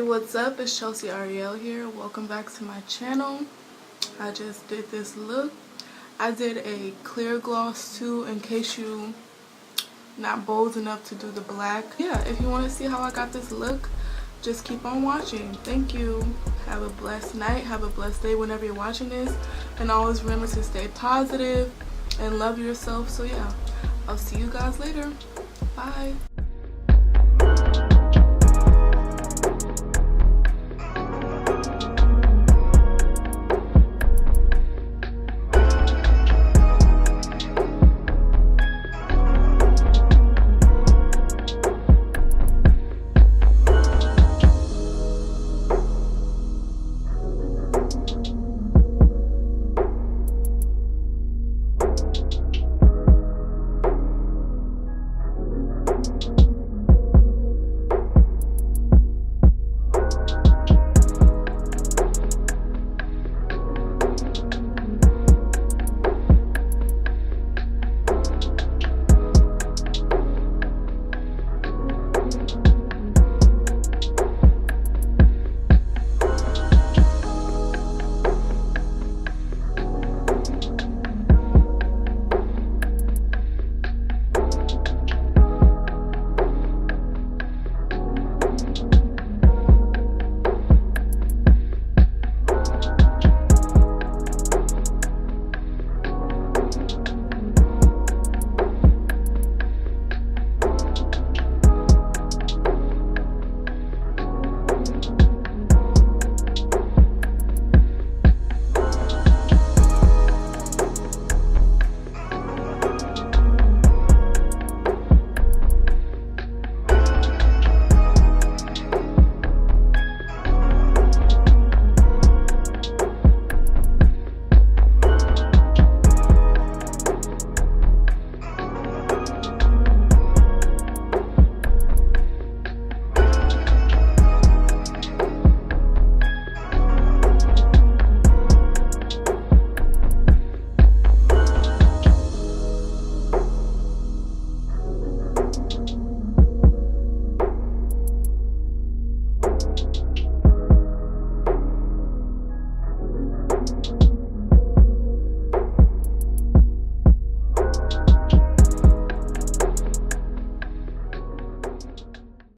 What's up? It's Chelsea Ariel here. Welcome back to my channel. I just did this look. I did a clear gloss too in case you not bold enough to do the black. Yeah, if you want to see how I got this look, just keep on watching. Thank you. Have a blessed night. Have a blessed day whenever you're watching this. And always remember to stay positive and love yourself. So yeah, I'll see you guys later. Bye.